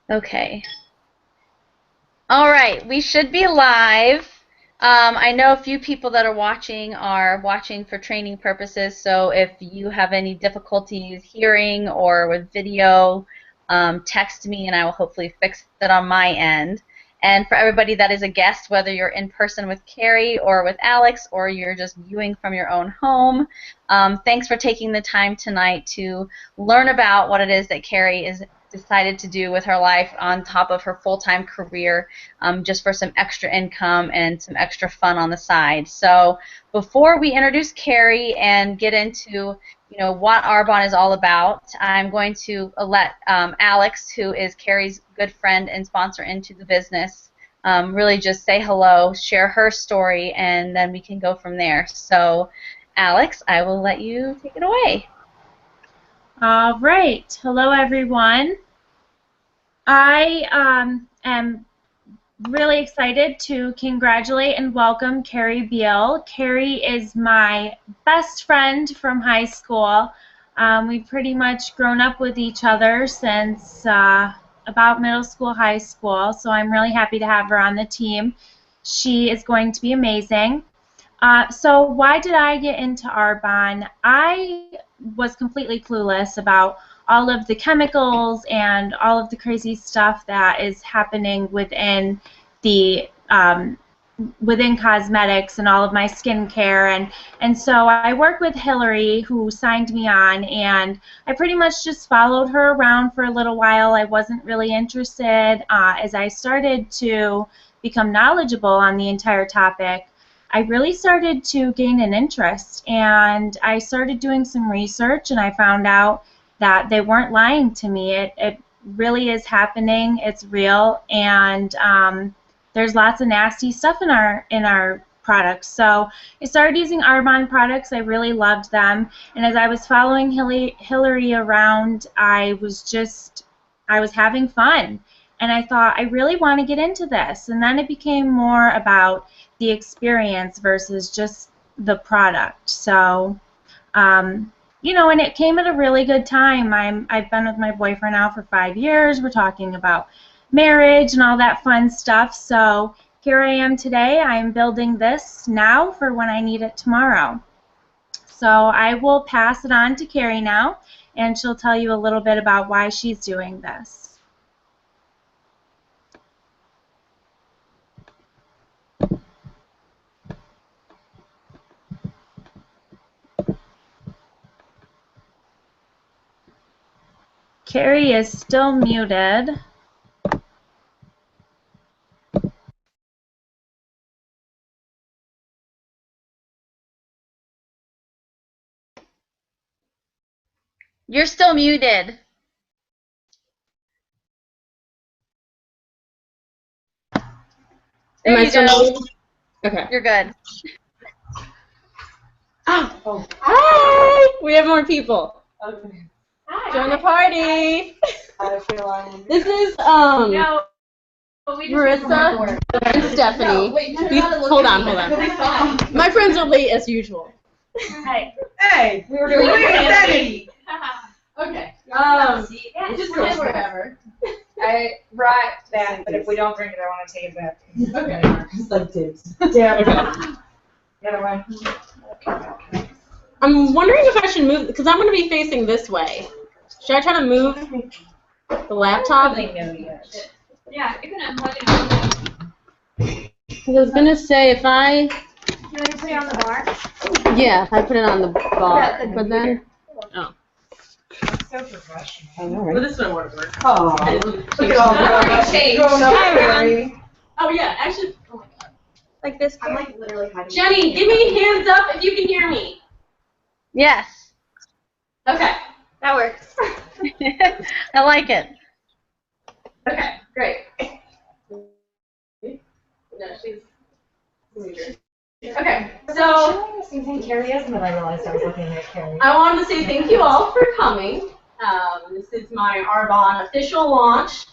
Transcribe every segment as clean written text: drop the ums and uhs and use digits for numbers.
Okay. All right, we should be live. I know a few people that are watching for training purposes, so if you have any difficulties hearing or with video, text me and I will hopefully fix it on my end. And for everybody that is a guest, whether you're in person with Kari or with Alex or you're just viewing from your own home, thanks for taking the time tonight to learn about what it is that Kari is decided to do with her life on top of her full-time career, just for some extra income and some extra fun on the side. So before we introduce Kari and get into what Arbonne is all about, I'm going to let Alex, who is Kari's good friend and sponsor into the business, really just say hello, share her story, and then we can go from there. So Alex, I will let you take it away. All right. Hello, everyone. I am really excited to congratulate and welcome Kari Beal. Kari is my best friend from high school. We've pretty much grown up with each other since about middle school, high school, so I'm really happy to have her on the team. She is going to be amazing. So why did I get into Arbonne? I was completely clueless about all of the chemicals and all of the crazy stuff that is happening within the within cosmetics and all of my skincare, and so I worked with Hillary, who signed me on, and I pretty much just followed her around for a little while. I wasn't really interested. As I started to become knowledgeable on the entire topic, I really started to gain an interest, and I started doing some research, and I found out that they weren't lying to me. It really is happening. It's real, and there's lots of nasty stuff in our products. So I started using Arbonne products. I really loved them, and as I was following Hillary around, I was having fun, and I thought, I really want to get into this. And then it became more about the experience versus just the product. So, and it came at a really good time. I've been with my boyfriend now for 5 years. We're talking about marriage and all that fun stuff. So here I am today. I'm building this now for when I need it tomorrow. So I will pass it on to Kari now, and she'll tell you a little bit about why she's doing this. Kari is still muted. You're still muted. There you go. Okay. You're good. Oh. Hi! We have more people. Okay. Hi. Join the party. I feel like This is No, Marissa and Stephanie. No, wait, hold on. My friends are late as usual. Hey, we were doing it. Okay. Just go wherever. I brought that, but if we don't drink it, I want to take it back. Okay. It's like tips. Yeah. Okay. The other way. Okay. I'm wondering if I should move, because I'm going to be facing this way. Should I try to move the laptop? Yeah, you can unplug it. I was going to say if I... You want to put it on the bar? Yeah, I put it on the bar, but then... Oh. That's so professional. I know, Well, right? this one won't work. Oh, look at all the Oh, yeah, actually... Oh, my God. Like this? I'm like literally hiding. Jenny, give me hands up if you can hear me. Yes. Okay. That works. I like it. Okay, great. No, she's weird. Okay, so Same thing Kari is, and then I realized I was looking at Kari. I wanted to say thank you all for coming. This is my Arbonne official launch,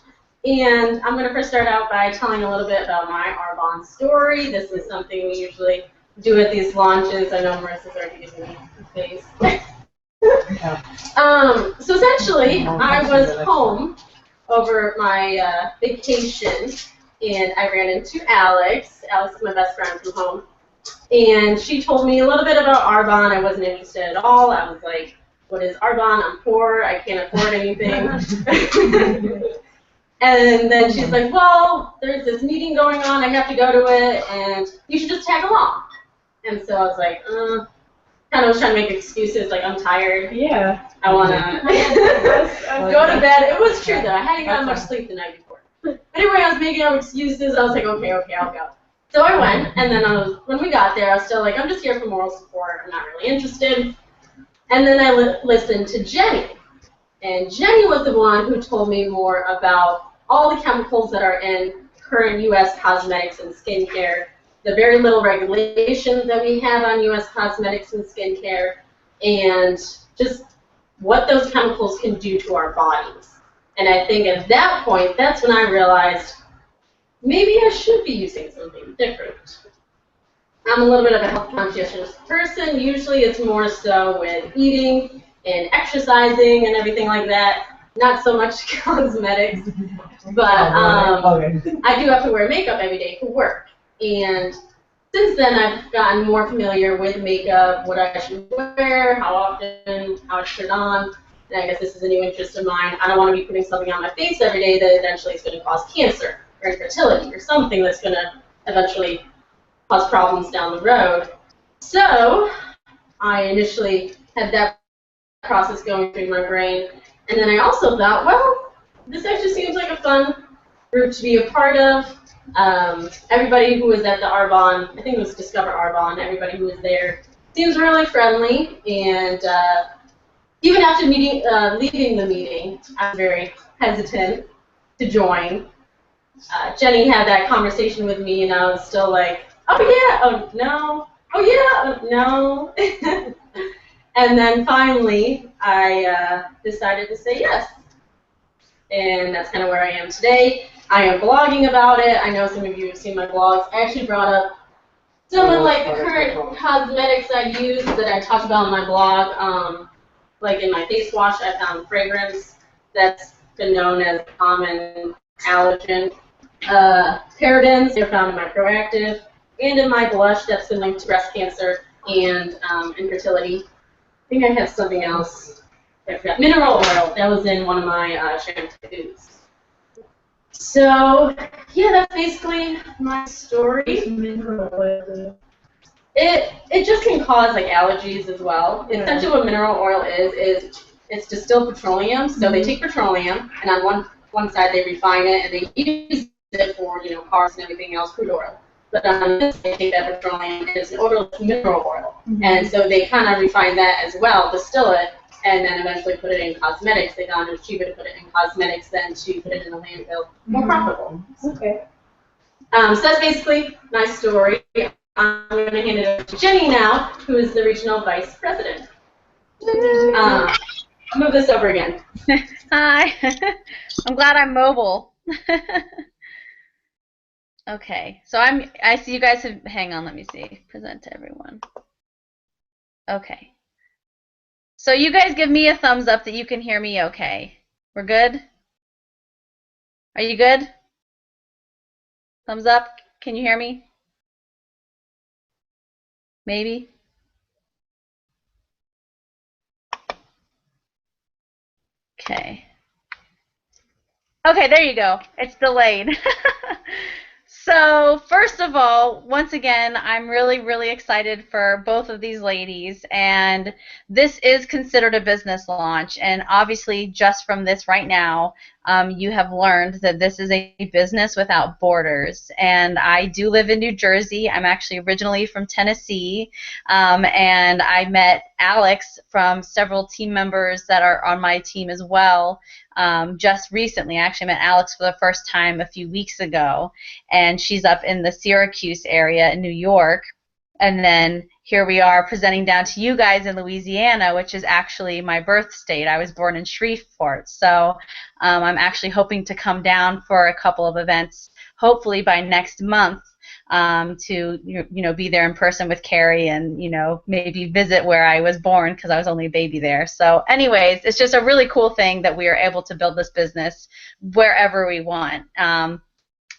and I'm going to first start out by telling a little bit about my Arbonne story. This is something we usually do at these launches. I know Marissa's already giving me the face. So essentially, I was home over my vacation, and I ran into Alex. Alex is my best friend from home. And she told me a little bit about Arbonne. I wasn't interested at all. I was like, what is Arbonne? I'm poor. I can't afford anything. And then she's like, well, there's this meeting going on. I have to go to it, and you should just tag along. And so I was like, kind of was trying to make excuses, like, I'm tired. Yeah. I want to go to bed. It was true, though. I hadn't gotten much sleep the night before. But anyway, I was making up excuses. I was like, okay, I'll go. So I went, and then when we got there, I was still like, I'm just here for moral support. I'm not really interested. And then I listened to Jenny. And Jenny was the one who told me more about all the chemicals that are in current U.S. cosmetics and skincare, the very little regulation that we have on U.S. cosmetics and skincare, and just what those chemicals can do to our bodies. And I think at that point, that's when I realized maybe I should be using something different. I'm a little bit of a health conscious person. Usually it's more so with eating and exercising and everything like that. Not so much cosmetics, but I do have to wear makeup every day for work. And since then, I've gotten more familiar with makeup, what I should wear, how often, how I should put it on. And I guess this is a new interest of mine. I don't want to be putting something on my face every day that eventually is going to cause cancer or infertility or something that's going to eventually cause problems down the road. So I initially had that process going through my brain. And then I also thought, well, this actually seems like a fun group to be a part of. Everybody who was at the Arbonne, I think it was Discover Arbonne, everybody who was there seems really friendly. And even after leaving the meeting, I was very hesitant to join. Jenny had that conversation with me, and I was still like, oh yeah, oh no, oh yeah, oh no. And then finally, I decided to say yes. And that's kind of where I am today. I am blogging about it. I know some of you have seen my blogs. I actually brought up some of like the current cosmetics I use that I talked about on my blog. Like in my face wash, I found fragrance that's been known as common allergen. Parabens, they're found in my Proactive. And in my blush, that's been linked to breast cancer and infertility. I think I have something else. I forgot. Mineral oil. That was in one of my shampoos. So, yeah, that's basically my story. Mineral oil. It just can cause like allergies as well. Essentially, what mineral oil is it's distilled petroleum. So they take petroleum, and on one side they refine it, and they use it for cars and everything else, crude oil. But on this, they take that petroleum and it's an odorless mineral oil. And so they kind of refine that as well, distill it, and then eventually put it in cosmetics. They found it's cheaper to put it in cosmetics than to put it in a landfill. More profitable. Okay. So that's basically my story. I'm going to hand it over to Jenny now, who is the regional vice president. I'll move this over again. Hi. I'm glad I'm mobile. Okay, so I see you guys have, hang on, let me see, present to everyone. Okay. So you guys give me a thumbs up that you can hear me okay. We're good? Are you good? Thumbs up? Can you hear me? Maybe? Okay. Okay, there you go. It's delayed. So first of all, once again, I'm really, really excited for both of these ladies, and this is considered a business launch, and obviously just from this right now, you have learned that this is a business without borders, and I do live in New Jersey. I'm actually originally from Tennessee, and I met Alex from several team members that are on my team as well. Just recently, I actually met Alex for the first time a few weeks ago, and she's up in the Syracuse area in New York. And then here we are presenting down to you guys in Louisiana, which is actually my birth state. I was born in Shreveport, so I'm actually hoping to come down for a couple of events, hopefully by next month. to be there in person with Kari and maybe visit where I was born because I was only a baby there. So anyways, it's just a really cool thing that we are able to build this business wherever we want.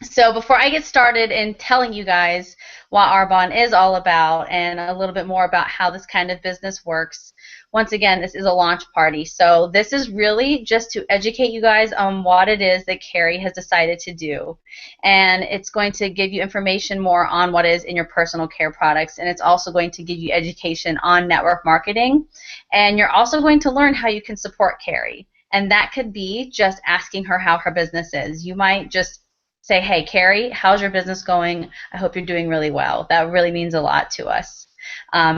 So before I get started in telling you guys what Arbonne is all about and a little bit more about how this kind of business works, once again, this is a launch party. So this is really just to educate you guys on what it is that Kari has decided to do. And it's going to give you information more on what is in your personal care products. And it's also going to give you education on network marketing. And you're also going to learn how you can support Kari. And that could be just asking her how her business is. You might just say, hey, Kari, how's your business going? I hope you're doing really well. That really means a lot to us.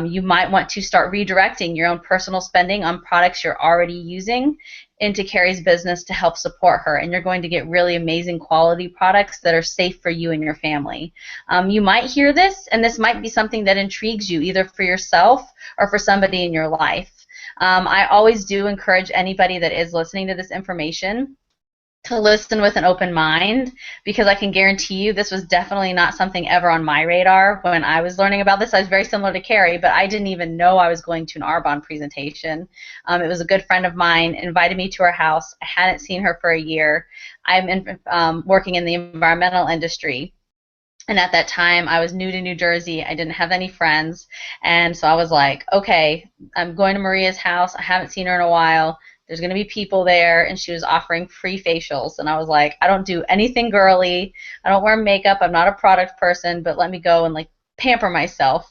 You might want to start redirecting your own personal spending on products you're already using into Kari's business to help support her, and you're going to get really amazing quality products that are safe for you and your family. You might hear this, and this might be something that intrigues you either for yourself or for somebody in your life. I always do encourage anybody that is listening to this information to listen with an open mind, because I can guarantee you this was definitely not something ever on my radar when I was learning about this. I was very similar to Kari, but I didn't even know I was going to an Arbonne presentation. It was a good friend of mine invited me to her house. I hadn't seen her for a year. I'm working in the environmental industry. And at that time, I was new to New Jersey. I didn't have any friends. And so I was like, okay, I'm going to Maria's house. I haven't seen her in a while. There's going to be people there. And she was offering free facials. And I was like, I don't do anything girly. I don't wear makeup. I'm not a product person. But let me go and like pamper myself.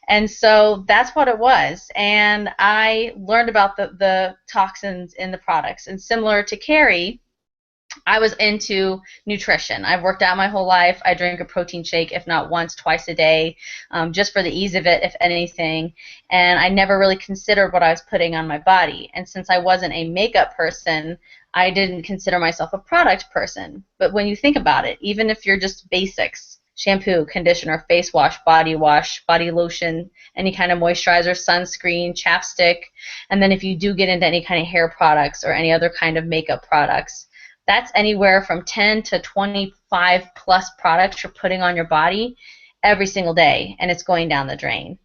And so that's what it was. And I learned about the toxins in the products. And similar to Kari, I was into nutrition. I've worked out my whole life. I drink a protein shake, if not once, twice a day, just for the ease of it, if anything. And I never really considered what I was putting on my body. And since I wasn't a makeup person, I didn't consider myself a product person. But when you think about it, even if you're just basics, shampoo, conditioner, face wash, body lotion, any kind of moisturizer, sunscreen, chapstick, and then if you do get into any kind of hair products or any other kind of makeup products, that's anywhere from 10 to 25 plus products you're putting on your body every single day, and it's going down the drain.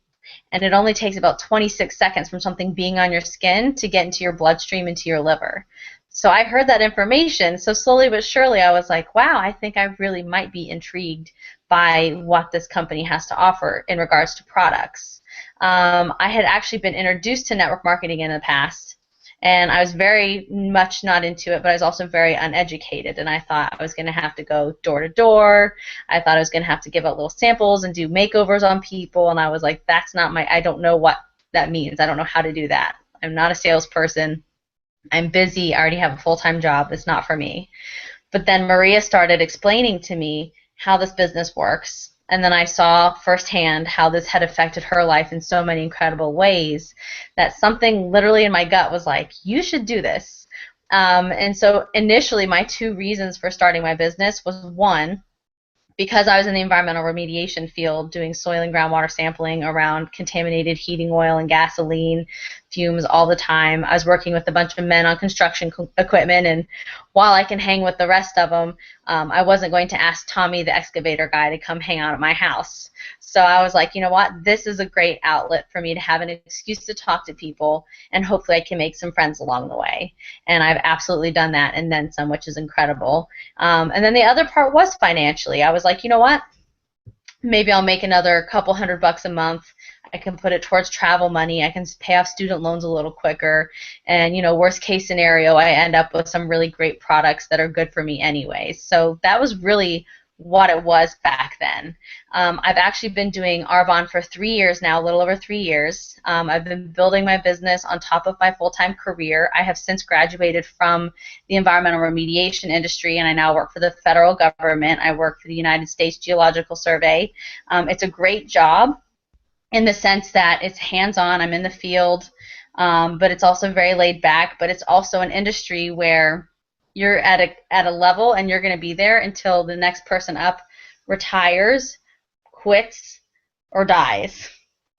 And it only takes about 26 seconds from something being on your skin to get into your bloodstream, into your liver. So I heard that information, so slowly but surely I was like, wow, I think I really might be intrigued by what this company has to offer in regards to products. I had actually been introduced to network marketing in the past, and I was very much not into it, but I was also very uneducated, and I thought I was going to have to go door to door. I thought I was going to have to give out little samples and do makeovers on people, and I was like, that's not I don't know what that means. I don't know how to do that. I'm not a salesperson. I'm busy. I already have a full-time job. It's not for me. But then Maria started explaining to me how this business works. And then I saw firsthand how this had affected her life in so many incredible ways that something literally in my gut was like, you should do this. And so initially my two reasons for starting my business was, one, because I was in the environmental remediation field doing soil and groundwater sampling around contaminated heating oil and gasoline fumes all the time. I was working with a bunch of men on construction equipment, and while I can hang with the rest of them, I wasn't going to ask Tommy, the excavator guy, to come hang out at my house. So I was like, you know what, this is a great outlet for me to have an excuse to talk to people, and hopefully I can make some friends along the way. And I've absolutely done that and then some, which is incredible. And then the other part was financially. I was like, you know what, maybe I'll make another couple $100 a month. I can put it towards travel money. I can pay off student loans a little quicker. And, you know, worst case scenario, I end up with some really great products that are good for me anyways. So that was really what it was back then. I've actually been doing Arbonne for 3 years now, a little over 3 years. I've been building my business on top of my full-time career. I have since graduated from the environmental remediation industry, and I now work for the federal government. I work for the United States Geological Survey. It's a great job in the sense that it's hands-on. I'm in the field, but it's also very laid back, but it's also an industry where you're at a level and you're going to be there until the next person up retires, quits, or dies.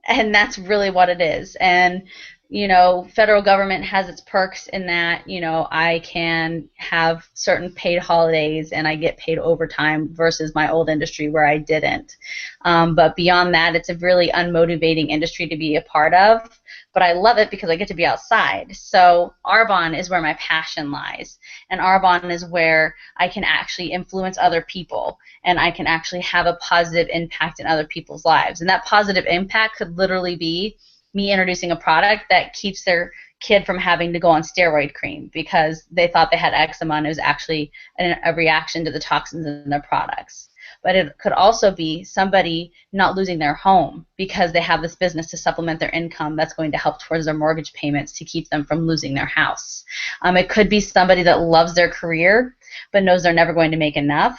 And that's really what it is. And federal government has its perks in that, I can have certain paid holidays and I get paid overtime versus my old industry where I didn't. But beyond that, it's a really unmotivating industry to be a part of. But I love it because I get to be outside. So Arbonne is where my passion lies. And Arbonne is where I can actually influence other people and I can actually have a positive impact in other people's lives. And that positive impact could literally be me introducing a product that keeps their kid from having to go on steroid cream because they thought they had eczema and it was actually a reaction to the toxins in their products. But it could also be somebody not losing their home because they have this business to supplement their income that's going to help towards their mortgage payments to keep them from losing their house. It could be somebody that loves their career but knows they're never going to make enough,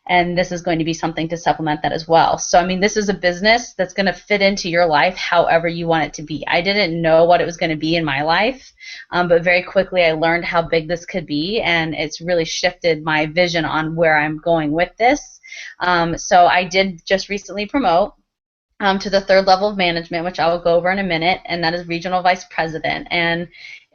and this is going to be something to supplement that as well. So, this is a business that's going to fit into your life however you want it to be. I didn't know what it was going to be in my life, but very quickly I learned how big this could be, and it's really shifted my vision on where I'm going with this. So I did just recently promote to the third level of management, which I will go over in a minute, and that is regional vice president. And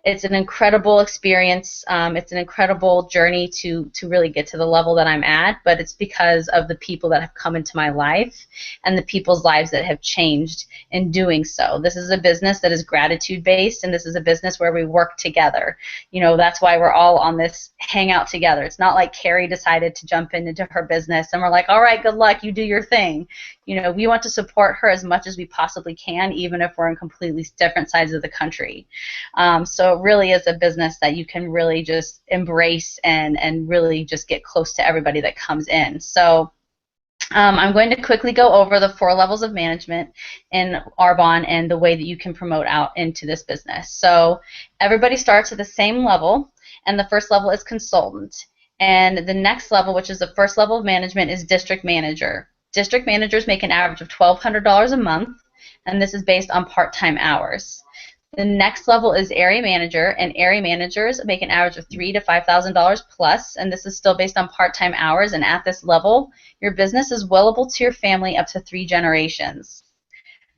it's an incredible experience. It's an incredible journey to really get to the level that I'm at, but it's because of the people that have come into my life and the people's lives that have changed in doing so. This is a business that is gratitude-based, and this is a business where we work together. That's why we're all on this hangout together. It's not like Kari decided to jump into her business and we're like, all right, good luck, you do your thing. We want to support her as much as we possibly can, even if we're in completely different sides of the country. So it really is a business that you can really just embrace and really just get close to everybody that comes in. So I'm going to quickly go over the 4 levels of management in Arbonne and the way that you can promote out into this business. So everybody starts at the same level, and the first level is consultant. And the next level, which is the first level of management, is district manager. District managers make an average of $1,200 a month, and this is based on part-time hours. The next level is area manager, and area managers make an average of $3,000 to $5,000 plus, and this is still based on part-time hours. And at this level, your business is willable to your family up to 3 generations.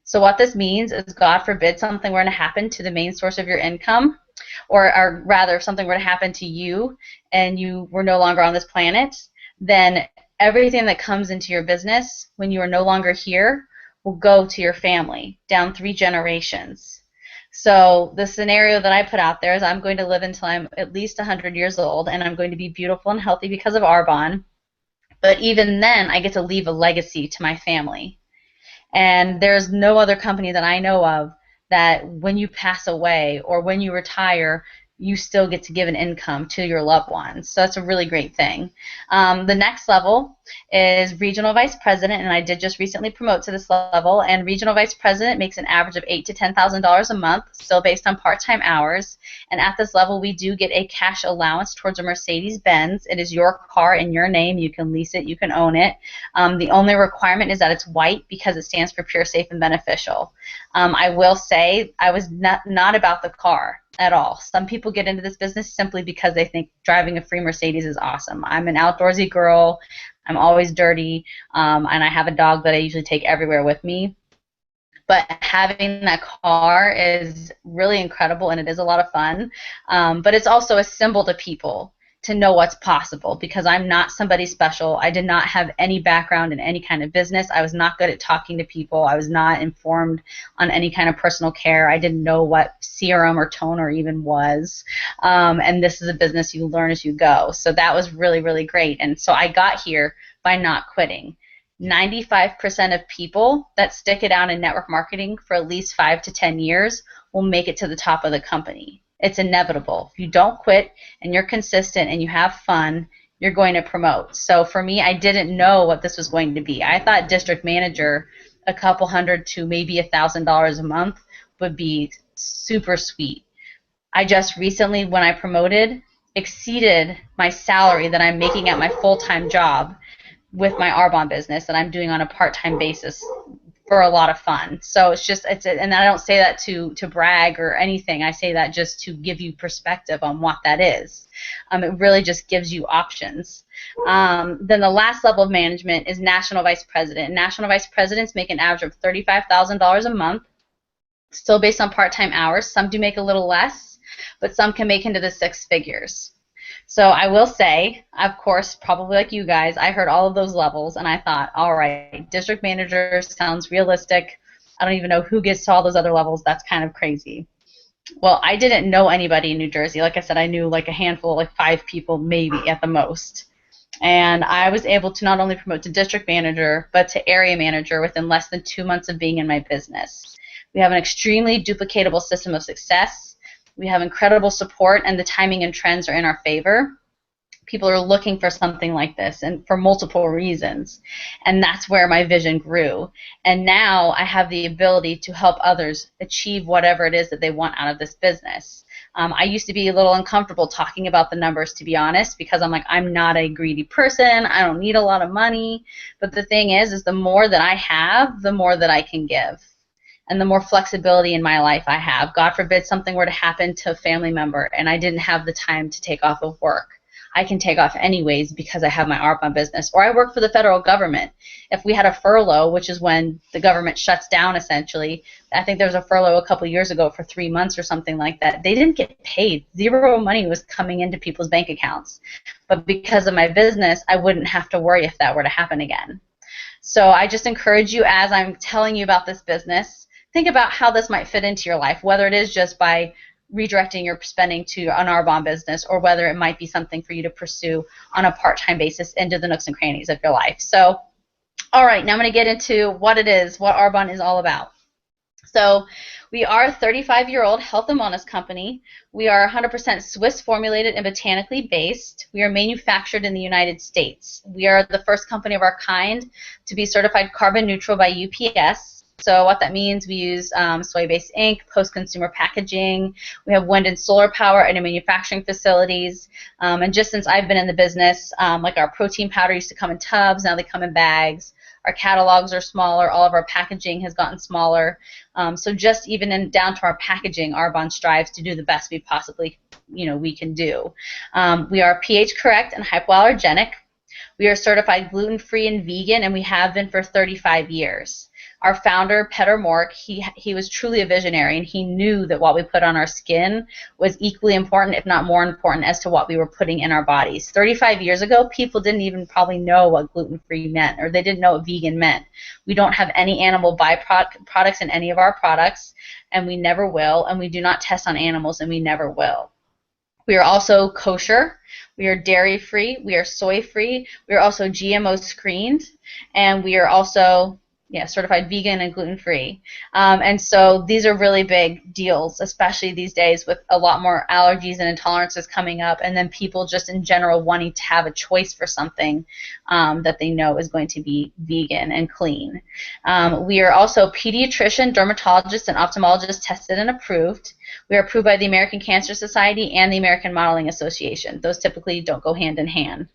So what this means is, God forbid something were to happen to the main source of your income, or rather if something were to happen to you and you were no longer on this planet, then everything that comes into your business when you are no longer here will go to your family down 3 generations. So the scenario that I put out there is I'm going to live until I'm at least 100 years old, and I'm going to be beautiful and healthy because of Arbonne. But even then, I get to leave a legacy to my family. And there's no other company that I know of that when you pass away or when you retire, you still get to give an income to your loved ones. So that's a really great thing. The next level is regional vice president, and I did just recently promote to this level. And regional vice president makes an average of $8,000 to $10,000 a month, still based on part-time hours. And at this level, we do get a cash allowance towards a Mercedes-Benz. It is your car in your name. You can lease it. You can own it. The only requirement is that it's white because it stands for pure, safe, and beneficial. I will say I was not about the car at all. Some people get into this business simply because they think driving a free Mercedes is awesome. I'm an outdoorsy girl. I'm always dirty, and I have a dog that I usually take everywhere with me. But having that car is really incredible, and it is a lot of fun. But it's also a symbol to people to know what's possible, because I'm not somebody special. I did not have any background in any kind of business. I was not good at talking to people. I was not informed on any kind of personal care. I didn't know what serum or toner even was. And this is a business you learn as you go. So that was really, really great. And so I got here by not quitting. 95% of people that stick it out in network marketing for at least 5 to 10 years will make it to the top of the company. It's inevitable. If you don't quit and you're consistent and you have fun, you're going to promote. So for me, I didn't know what this was going to be. I thought district manager, a couple hundred to maybe $1,000 a month would be super sweet. I just recently, when I promoted, exceeded my salary that I'm making at my full-time job with my Arbonne business that I'm doing on a part-time basis for a lot of fun. So and I don't say that to brag or anything. I say that just to give you perspective on what that is. It really just gives you options. Then the last level of management is national vice president. National vice presidents make an average of $35,000 a month. still based on part-time hours. Some do make a little less, but some can make into the six figures. So I will say, of course, probably like you guys, I heard all of those levels and I thought, all right, district manager sounds realistic. I don't even know who gets to all those other levels. That's kind of crazy. Well, I didn't know anybody in New Jersey. Like I said, I knew like a handful, like 5 people maybe at the most. And I was able to not only promote to district manager, but to area manager within less than 2 months of being in my business. We have an extremely duplicatable system of success. We have incredible support, and the timing and trends are in our favor. People are looking for something like this, and for multiple reasons. And that's where my vision grew. And now I have the ability to help others achieve whatever it is that they want out of this business. I used to be a little uncomfortable talking about the numbers, to be honest, because I'm like, I'm not a greedy person. I don't need a lot of money. But the thing is the more that I have, the more that I can give. And the more flexibility in my life I have. God forbid something were to happen to a family member and I didn't have the time to take off of work. I can take off anyways because I have my Arbonne business. Or I work for the federal government. If we had a furlough, which is when the government shuts down essentially, I think there was a furlough a couple years ago for 3 months or something like that. They didn't get paid. Zero money was coming into people's bank accounts. But because of my business, I wouldn't have to worry if that were to happen again. So I just encourage you, as I'm telling you about this business, think about how this might fit into your life, whether it is just by redirecting your spending to an Arbonne business, or whether it might be something for you to pursue on a part-time basis into the nooks and crannies of your life. So, all right, now I'm going to get into what it is, what Arbonne is all about. So we are a 35-year-old health and wellness company. We are 100% Swiss formulated and botanically based. We are manufactured in the United States. We are the first company of our kind to be certified carbon neutral by UPS. So what that means, we use soy-based ink, post-consumer packaging. We have wind and solar power in our manufacturing facilities. And just since I've been in the business, like our protein powder used to come in tubs, now they come in bags. Our catalogs are smaller. All of our packaging has gotten smaller. So just even down to our packaging, Arbonne strives to do the best we possibly, we can do. We are pH correct and hypoallergenic. We are certified gluten-free and vegan, and we have been for 35 years. Our founder, Peter Mork, he was truly a visionary, and he knew that what we put on our skin was equally important, if not more important, as to what we were putting in our bodies. 35 years ago, people didn't even probably know what gluten-free meant, or they didn't know what vegan meant. We don't have any animal byproducts in any of our products, and we never will, and we do not test on animals, and we never will. We are also kosher. We are dairy-free. We are soy-free. We are also GMO screened, and we are also certified vegan and gluten-free. And so these are really big deals, especially these days with a lot more allergies and intolerances coming up, and then people just in general wanting to have a choice for something that they know is going to be vegan and clean. We are also pediatrician, dermatologist, and ophthalmologist tested and approved. We are approved by the American Cancer Society and the American Modeling Association. Those typically don't go hand in hand.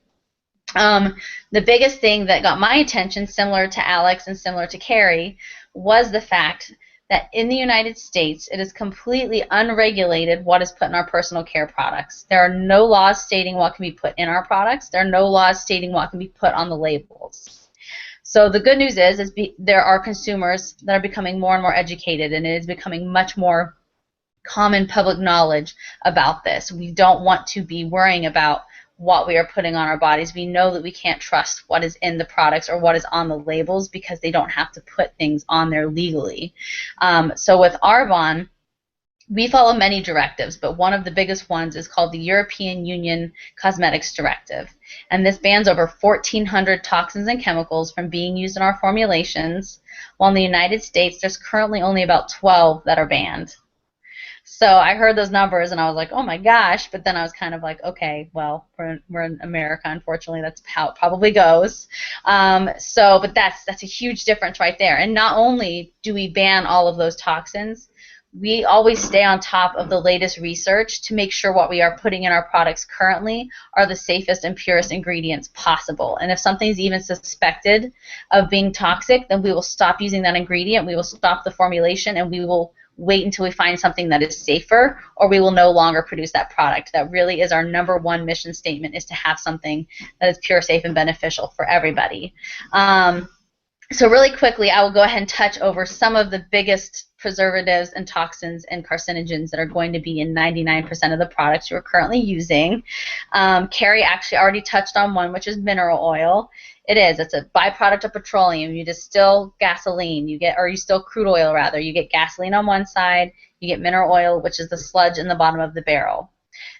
The biggest thing that got my attention, similar to Alex and similar to Kari, was the fact that in the United States, it is completely unregulated what is put in our personal care products. There are no laws stating what can be put in our products. There are no laws stating what can be put on the labels. So the good news is there are consumers that are becoming more and more educated, and it is becoming much more common public knowledge about this. We don't want to be worrying about what we are putting on our bodies. We know that we can't trust what is in the products or what is on the labels because they don't have to put things on there legally. So with Arbonne, we follow many directives, but one of the biggest ones is called the European Union Cosmetics Directive. And this bans over 1,400 toxins and chemicals from being used in our formulations, while in the United States, there's currently only about 12 that are banned. So I heard those numbers and I was like, oh my gosh, but then I was kind of like, okay, well, we're in America, unfortunately, that's how it probably goes. But that's a huge difference right there. And not only do we ban all of those toxins, we always stay on top of the latest research to make sure what we are putting in our products currently are the safest and purest ingredients possible. And if something's even suspected of being toxic, then we will stop using that ingredient, we will stop the formulation, and we will wait until we find something that is safer, or we will no longer produce that product. That really is our #1 mission statement, is to have something that is pure, safe, and beneficial for everybody. So really quickly, I will go ahead and touch over some of the biggest preservatives and toxins and carcinogens that are going to be in 99% of the products you're currently using. Kari actually already touched on one, which is mineral oil. It's a byproduct of petroleum. You distill gasoline, or you distill crude oil rather. You get gasoline on one side, you get mineral oil, which is the sludge in the bottom of the barrel.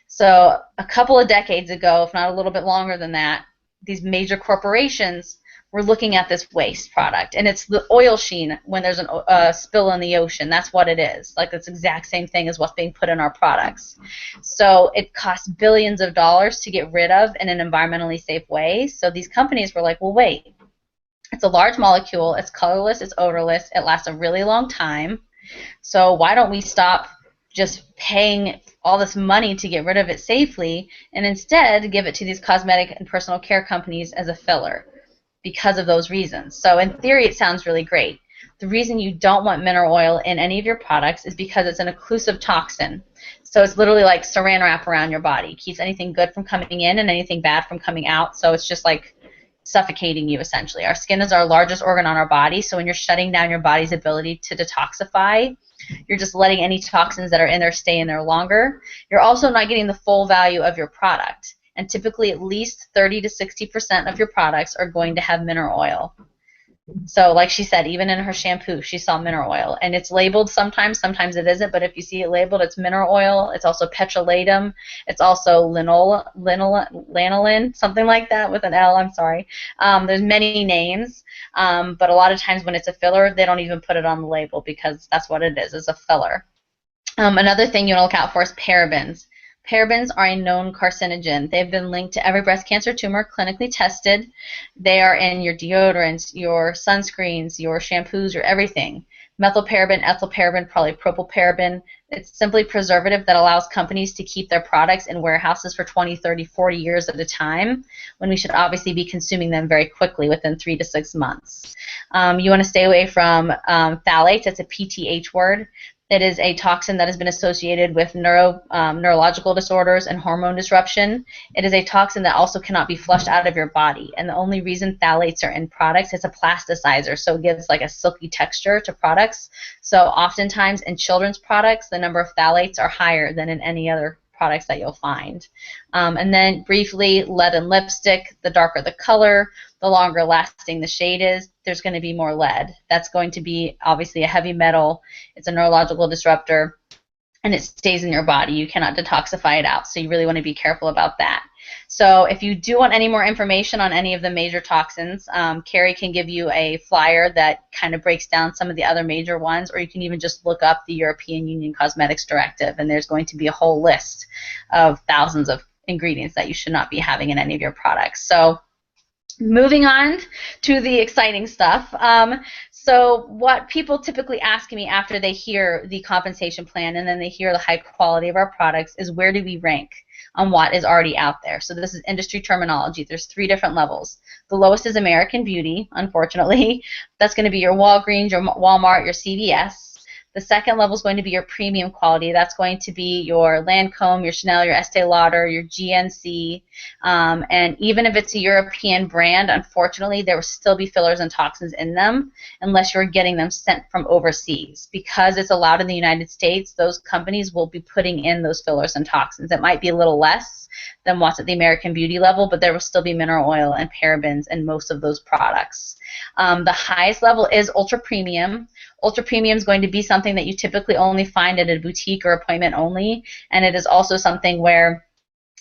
So a couple of decades ago, if not a little bit longer than that, these major corporations were looking at this waste product, and it's the oil sheen when there's a spill in the ocean. That's what it is. Like, it's the exact same thing as what's being put in our products. So it costs billions of dollars to get rid of in an environmentally safe way. So these companies were like, well, wait, it's a large molecule, it's colorless, it's odorless, it lasts a really long time. So why don't we stop just paying all this money to get rid of it safely and instead give it to these cosmetic and personal care companies as a filler? Because of those reasons. So in theory, it sounds really great. The reason you don't want mineral oil in any of your products is because it's an occlusive toxin. So it's literally like saran wrap around your body. It keeps anything good from coming in and anything bad from coming out. So it's just like suffocating you, essentially. Our skin is our largest organ on our body, so when you're shutting down your body's ability to detoxify, you're just letting any toxins that are in there stay in there longer. You're also not getting the full value of your product. And typically at least 30 to 60% of your products are going to have mineral oil. So like she said, even in her shampoo, she saw mineral oil. And it's labeled sometimes it isn't, but if you see it labeled, it's mineral oil. It's also petrolatum. It's also lanolin, something like that with an L, I'm sorry. There's many names, but a lot of times when it's a filler, they don't even put it on the label because that's what it is. It's a filler. Another thing you want to look out for is parabens. Parabens are a known carcinogen. They've been linked to every breast cancer tumor clinically tested. They are in your deodorants, your sunscreens, your shampoos, your everything. Methylparaben, ethylparaben, polypropylparaben. It's simply preservative that allows companies to keep their products in warehouses for 20, 30, 40 years at a time, when we should obviously be consuming them very quickly within 3 to 6 months. You want to stay away from phthalates. It's a PTH word. It is a toxin that has been associated with neurological disorders and hormone disruption. It is a toxin that also cannot be flushed out of your body. And the only reason phthalates are in products, it's a plasticizer, so it gives like a silky texture to products. So oftentimes in children's products, the number of phthalates are higher than in any other products that you'll find. And then briefly, lead in lipstick. The darker the color, the longer lasting the shade is, there's going to be more lead. That's going to be obviously a heavy metal. It's a neurological disruptor, and it stays in your body. You cannot detoxify it out, so you really want to be careful about that. So if you do want any more information on any of the major toxins, Kari can give you a flyer that kind of breaks down some of the other major ones, or you can even just look up the European Union Cosmetics Directive, and there's going to be a whole list of thousands of ingredients that you should not be having in any of your products. So moving on to the exciting stuff. So what people typically ask me after they hear the compensation plan and then they hear the high quality of our products is, where do we rank on what is already out there? So this is industry terminology. There's 3 different levels. The lowest is American Beauty, unfortunately. That's going to be your Walgreens, your Walmart, your CVS. The second level is going to be your premium quality. That's going to be your Lancome, your Chanel, your Estee Lauder, your GNC. And even if it's a European brand, unfortunately, there will still be fillers and toxins in them unless you're getting them sent from overseas. Because it's allowed in the United States, those companies will be putting in those fillers and toxins. It might be a little less than what's at the American Beauty level, but there will still be mineral oil and parabens in most of those products. The highest level is ultra premium. Ultra premium is going to be something that you typically only find at a boutique or appointment only, and it is also something where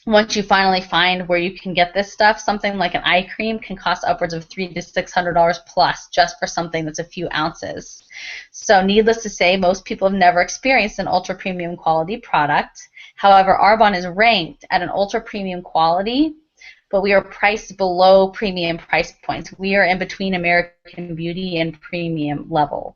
once you finally find where you can get this stuff, something like an eye cream can cost upwards of $300 to $600 plus just for something that's a few ounces. So needless to say, most people have never experienced an ultra premium quality product. However, Arbonne is ranked at an ultra premium quality, but we are priced below premium price points. We are in between American Beauty and premium level.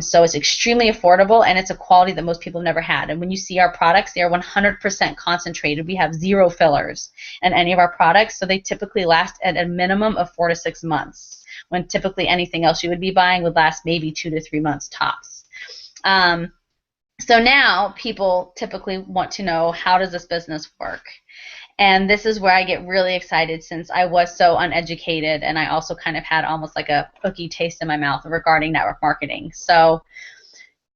So it's extremely affordable, and it's a quality that most people have never had. And when you see our products, they are 100% concentrated. We have 0 fillers in any of our products, so they typically last at a minimum of 4 to 6 months, when typically anything else you would be buying would last maybe 2 to 3 months tops. So now people typically want to know, how does this business work? And this is where I get really excited, since I was so uneducated, and I also kind of had almost like a cookie taste in my mouth regarding network marketing. So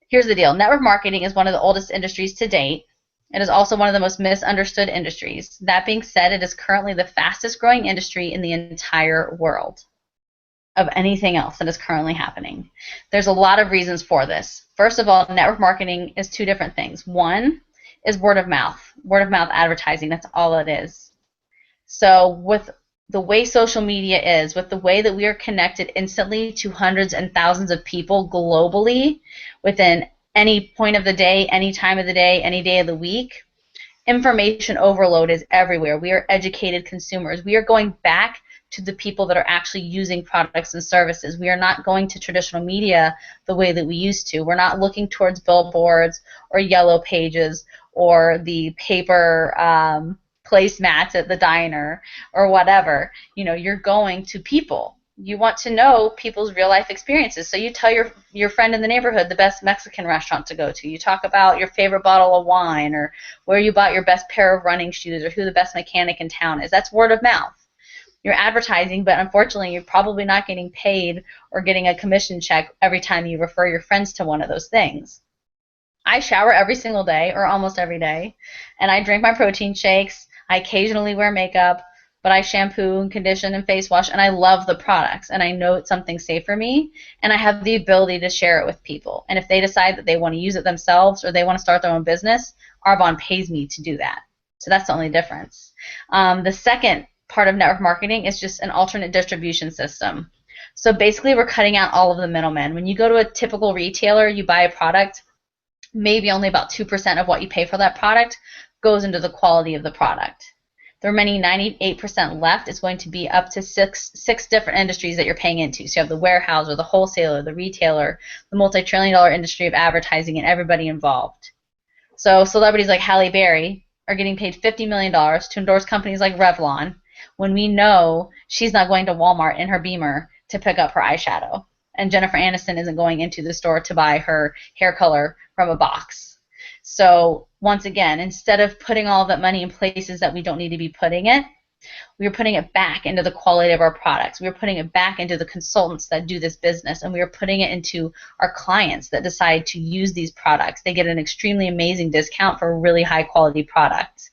here's the deal. Network marketing is one of the oldest industries to date. It is also one of the most misunderstood industries. That being said, it is currently the fastest growing industry in the entire world of anything else that is currently happening. There's a lot of reasons for this. First of all, network marketing is two different things. One is word of mouth advertising. That's all it is. So with the way social media is, with the way that we are connected instantly to hundreds and thousands of people globally within any point of the day, any time of the day, any day of the week, information overload is everywhere. We are educated consumers. We are going back to the people that are actually using products and services. We are not going to traditional media the way that we used to. We're not looking towards billboards or yellow pages or the paper placemats at the diner or whatever. You're going to people. You want to know people's real life experiences. So you tell your friend in the neighborhood the best Mexican restaurant to go to. You talk about your favorite bottle of wine, or where you bought your best pair of running shoes, or who the best mechanic in town is. That's word of mouth. You're advertising, but unfortunately you're probably not getting paid or getting a commission check every time you refer your friends to one of those things. I shower every single day, or almost every day, and I drink my protein shakes. I occasionally wear makeup, but I shampoo and condition and face wash, and I love the products, and I know it's something safe for me, and I have the ability to share it with people. And if they decide that they want to use it themselves or they want to start their own business, Arbonne pays me to do that. So that's the only difference. The second part of network marketing is just an alternate distribution system. So basically we're cutting out all of the middlemen. When you go to a typical retailer, you buy a product, maybe only about 2% of what you pay for that product goes into the quality of the product. The remaining 98% left is going to be up to six different industries that you're paying into. So you have the warehouser, the wholesaler, the retailer, the multi-trillion-dollar industry of advertising, and everybody involved. So celebrities like Halle Berry are getting paid $50 million to endorse companies like Revlon, when we know she's not going to Walmart in her Beamer to pick up her eyeshadow. And Jennifer Aniston isn't going into the store to buy her hair color from a box. So once again, instead of putting all of that money in places that we don't need to be putting it, we are putting it back into the quality of our products. We are putting it back into the consultants that do this business, and we are putting it into our clients that decide to use these products. They get an extremely amazing discount for a really high quality product.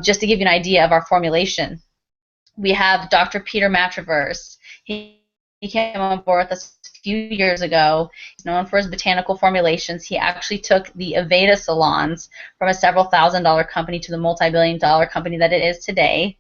Just to give you an idea of our formulation, we have Dr. Peter Matraverse. He came on board with us a few years ago. He's known for his botanical formulations. He actually took the Aveda salons from a several $1,000 company to the multi-billion-dollar company that it is today.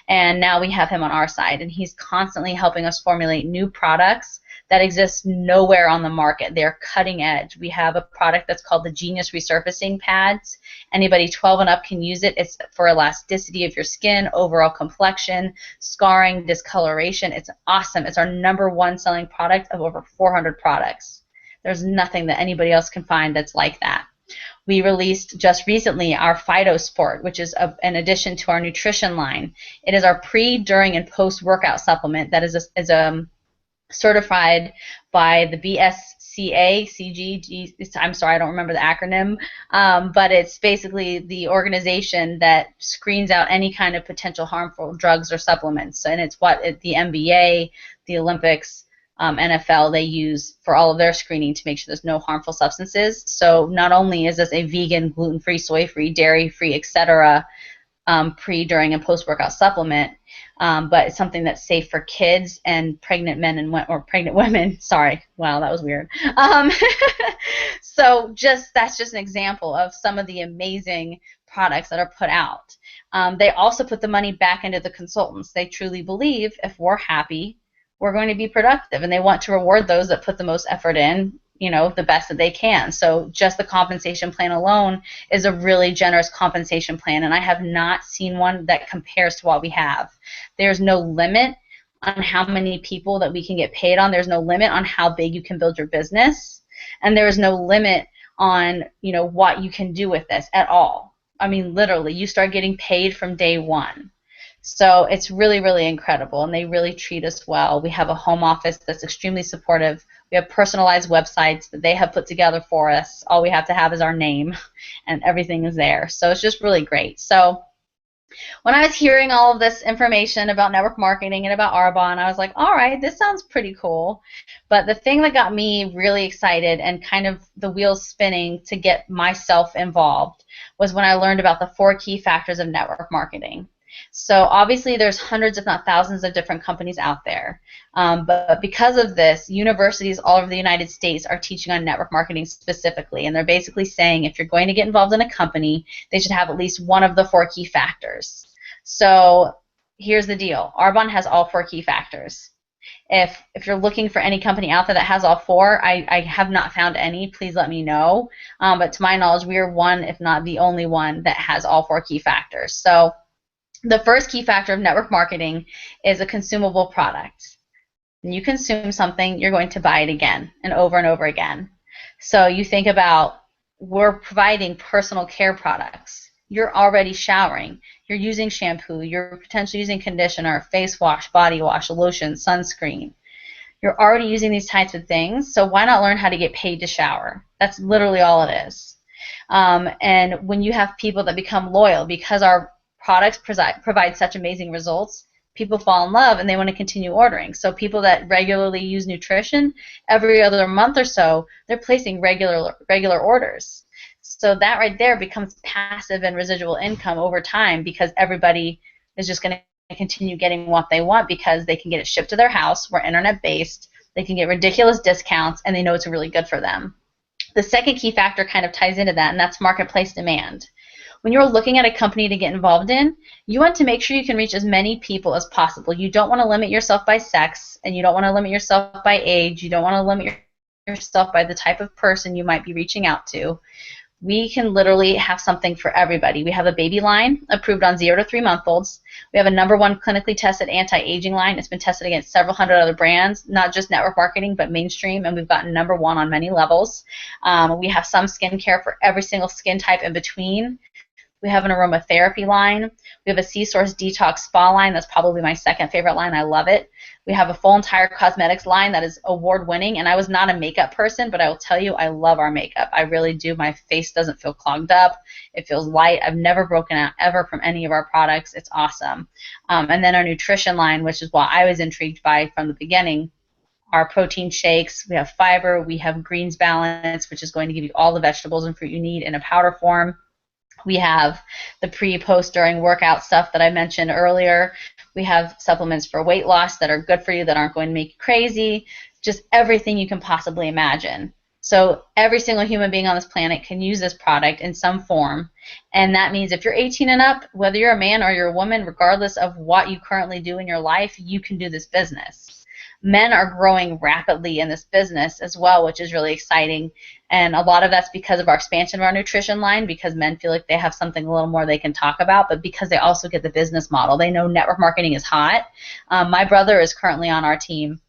And now we have him on our side, and he's constantly helping us formulate new products that exist nowhere on the market. They're cutting edge. We have a product that's called the Genius Resurfacing Pads. Anybody 12 and up can use it. It's for elasticity of your skin, overall complexion, scarring, discoloration. It's awesome. It's our #1 selling product of over 400 products. There's nothing that anybody else can find that's like that. We released just recently our PhytoSport, which is an addition to our nutrition line. It is our pre, during, and post-workout supplement that is certified by the BSCA, CGG, I'm sorry, I don't remember the acronym, but it's basically the organization that screens out any kind of potential harmful drugs or supplements. And it's what the NBA, the Olympics, NFL, they use for all of their screening to make sure there's no harmful substances. So not only is this a vegan, gluten-free, soy-free, dairy-free, etc., pre, during, and post-workout supplement, but it's something that's safe for kids and pregnant men or pregnant women. Sorry, wow, that was weird. So that's just an example of some of the amazing products that are put out. They also put the money back into the consultants. They truly believe if we're happy, we're going to be productive, and they want to reward those that put the most effort in, the best that they can. So just the compensation plan alone is a really generous compensation plan, and I have not seen one that compares to what we have. There's no limit on how many people that we can get paid on. There's no limit on how big you can build your business, and there is no limit on what you can do with this at all. I mean, literally, you start getting paid from day one. So it's really, really incredible, and they really treat us well. We have a home office that's extremely supportive We have personalized websites that they have put together for us. All we have to have is our name, and everything is there. So it's just really great. So when I was hearing all of this information about network marketing and about Arbonne, I was like, all right, this sounds pretty cool. But the thing that got me really excited and kind of the wheels spinning to get myself involved was when I learned about the 4 key factors of network marketing. So obviously there's hundreds if not thousands of different companies out there. But because of this, universities all over the United States are teaching on network marketing specifically. And they're basically saying if you're going to get involved in a company, they should have at least one of the 4 key factors. So here's the deal. Arbonne has all 4 key factors. If you're looking for any company out there that has all 4, I have not found any. Please let me know. But to my knowledge, we are one, if not the only one, that has all 4 key factors. So the first key factor of network marketing is a consumable product. When you consume something, you're going to buy it again and over again. So you think about, we're providing personal care products. You're already showering. You're using shampoo. You're potentially using conditioner, face wash, body wash, lotion, sunscreen. You're already using these types of things, so why not learn how to get paid to shower? That's literally all it is. And when you have people that become loyal because our products provide such amazing results, people fall in love and they want to continue ordering. So people that regularly use nutrition, every other month or so, they're placing regular orders. So that right there becomes passive and residual income over time because everybody is just going to continue getting what they want because they can get it shipped to their house. We're internet-based. They can get ridiculous discounts, and they know it's really good for them. The second key factor kind of ties into that, and that's marketplace demand. When you're looking at a company to get involved in, you want to make sure you can reach as many people as possible. You don't want to limit yourself by sex, and you don't want to limit yourself by age. You don't want to limit yourself by the type of person you might be reaching out to. We can literally have something for everybody. We have a baby line approved on 0 to 3 month olds. We have a #1 clinically tested anti-aging line. It's been tested against several hundred other brands, not just network marketing, but mainstream, and we've gotten #1 on many levels. We have some skincare for every single skin type in between. We have an aromatherapy line. We have a C-Source Detox Spa line. That's probably my second favorite line. I love it. We have a full entire cosmetics line that is award-winning, and I was not a makeup person, but I will tell you I love our makeup. I really do. My face doesn't feel clogged up. It feels light. I've never broken out ever from any of our products. It's awesome. And then our nutrition line, which is what I was intrigued by from the beginning. Our protein shakes, we have fiber, we have greens balance, which is going to give you all the vegetables and fruit you need in a powder form. We have the pre, post, during workout stuff that I mentioned earlier. We have supplements for weight loss that are good for you, that aren't going to make you crazy. Just everything you can possibly imagine. So every single human being on this planet can use this product in some form. And that means if you're 18 and up, whether you're a man or you're a woman, regardless of what you currently do in your life, you can do this business. Men are growing rapidly in this business as well, which is really exciting. And a lot of that's because of our expansion of our nutrition line, because men feel like they have something a little more they can talk about, but because they also get the business model. They know network marketing is hot. My brother is currently on our team.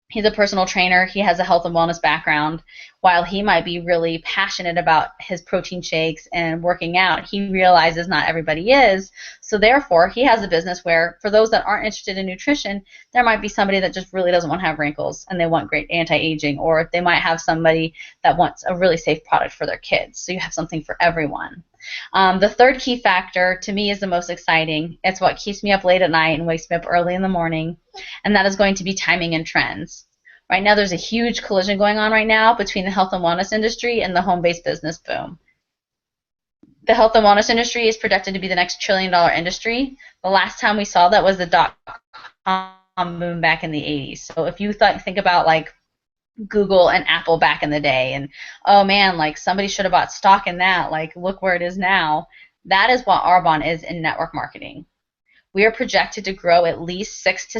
He's a personal trainer. He has a health and wellness background. While he might be really passionate about his protein shakes and working out, he realizes not everybody is. So therefore, he has a business where for those that aren't interested in nutrition, there might be somebody that just really doesn't want to have wrinkles and they want great anti-aging, or they might have somebody that wants a really safe product for their kids. So you have something for everyone. The third key factor to me is the most exciting. It's what keeps me up late at night and wakes me up early in the morning, and that is going to be timing and trends. Right now there's a huge collision going on right now between the health and wellness industry and the home-based business boom. The health and wellness industry is projected to be the next trillion-dollar industry. The last time we saw that was the dot-com boom back in the 80s. So if you think about like Google and Apple back in the day, and oh man, like somebody should have bought stock in that, like look where it is now. That is what Arbonne is in network marketing. We are projected to grow at least 600 to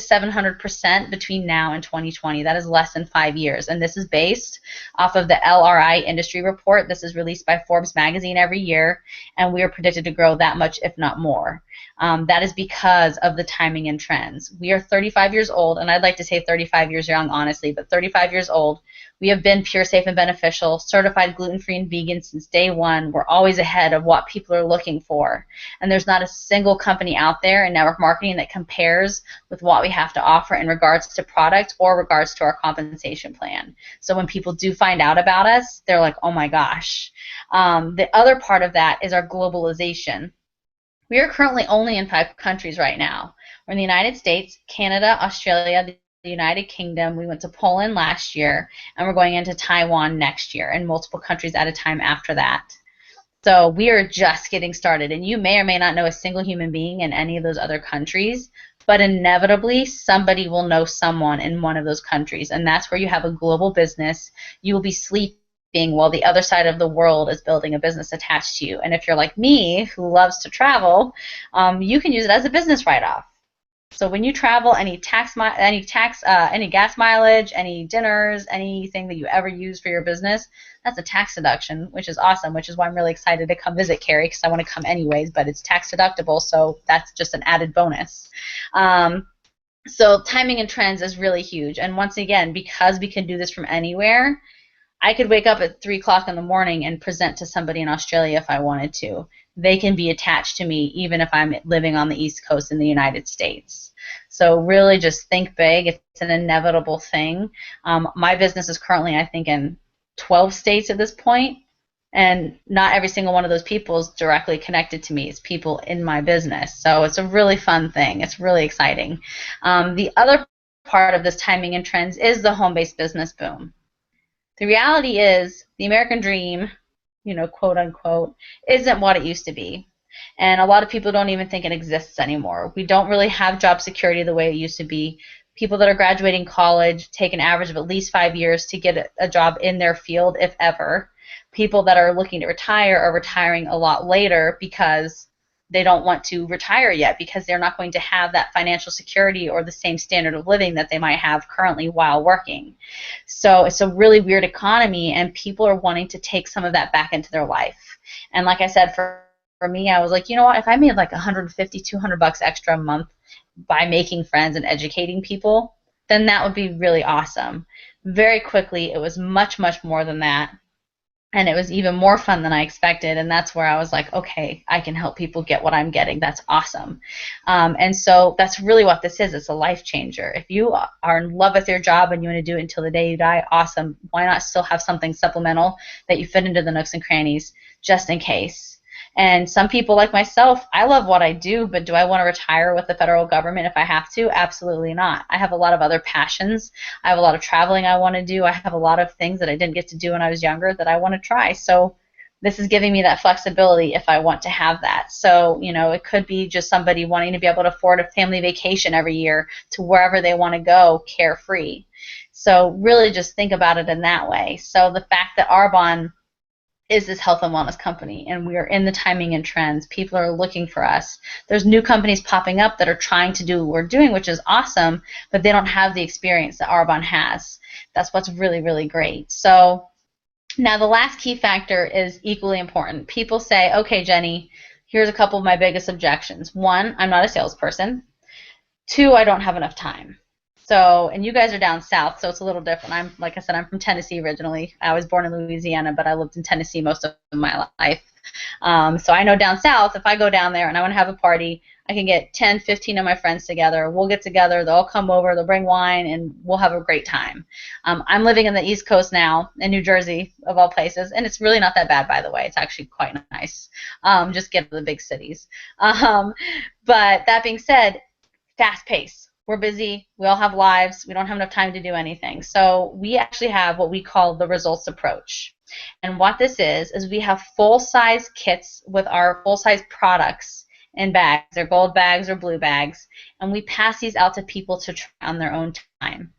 700% between now and 2020. That is less than 5 years, and this is based off of the LRI industry report. This is released by Forbes magazine every year, and we are predicted to grow that much, if not more. That is because of the timing and trends. We are 35 years old, and I'd like to say 35 years young, honestly, but 35 years old. We have been pure, safe, and beneficial, certified gluten-free and vegan since day one. We're always ahead of what people are looking for. And there's not a single company out there in network marketing that compares with what we have to offer in regards to product or regards to our compensation plan. So when people do find out about us, they're like, oh my gosh. The other part of that is our globalization. We are currently only in 5 countries right now. We're in the United States, Canada, Australia, the United Kingdom. We went to Poland last year, and we're going into Taiwan next year, and multiple countries at a time after that. So we are just getting started, and you may or may not know a single human being in any of those other countries, but inevitably somebody will know someone in one of those countries, and that's where you have a global business. You will be sleeping while the other side of the world is building a business attached to you. And if you're like me, who loves to travel, you can use it as a business write-off. So when you travel, any gas mileage, any dinners, anything that you ever use for your business, that's a tax deduction, which is awesome, which is why I'm really excited to come visit Kari, because I want to come anyways, but it's tax deductible, so that's just an added bonus. So timing and trends is really huge. And once again, because we can do this from anywhere, I could wake up at 3 o'clock in the morning and present to somebody in Australia if I wanted to. They can be attached to me even if I'm living on the East Coast in the United States. So really just think big. It's an inevitable thing. My business is currently, I think, in 12 states at this point, and not every single one of those people is directly connected to me. It's people in my business. So it's a really fun thing. It's really exciting. The other part of this timing and trends is the home-based business boom. The reality is the American dream, quote unquote, isn't what it used to be. And a lot of people don't even think it exists anymore. We don't really have job security the way it used to be. People that are graduating college take an average of at least 5 years to get a job in their field, if ever. People that are looking to retire are retiring a lot later because they don't want to retire yet, because they're not going to have that financial security or the same standard of living that they might have currently while working. So it's a really weird economy, and people are wanting to take some of that back into their life. And like I said, for me, I was like, you know what, if I made like $150, $200 extra a month by making friends and educating people, then that would be really awesome. Very quickly, it was much, much more than that. And it was even more fun than I expected, and that's where I was like, okay, I can help people get what I'm getting. That's awesome. And so that's really what this is. It's a life changer. If you are in love with your job and you want to do it until the day you die, awesome. Why not still have something supplemental that you fit into the nooks and crannies just in case? And some people like myself, I love what I do, but do I want to retire with the federal government if I have to? Absolutely not. I have a lot of other passions. I have a lot of traveling I want to do. I have a lot of things that I didn't get to do when I was younger that I want to try. So this is giving me that flexibility if I want to have that. So, it could be just somebody wanting to be able to afford a family vacation every year to wherever they want to go carefree. So really just think about it in that way. So the fact that Arbonne is this health and wellness company, and we are in the timing and trends. People are looking for us. There's new companies popping up that are trying to do what we're doing, which is awesome, but they don't have the experience that Arbonne has. That's what's really, really great. So now the last key factor is equally important. People say, okay, Jenny, here's a couple of my biggest objections. 1, I'm not a salesperson. 2, I don't have enough time. So, and you guys are down south, so it's a little different. Like I said, I'm from Tennessee originally. I was born in Louisiana, but I lived in Tennessee most of my life. So I know down south, if I go down there and I want to have a party, I can get 10, 15 of my friends together. We'll get together. They'll come over. They'll bring wine, and we'll have a great time. I'm living in the East Coast now, in New Jersey, of all places, and it's really not that bad, by the way. It's actually quite nice. Just get to the big cities. But that being said, fast pace. We're busy. We all have lives. We don't have enough time to do anything. So we actually have what we call the results approach. And what this is we have full-size kits with our full-size products in bags. They're gold bags or blue bags. And we pass these out to people to try on their own time.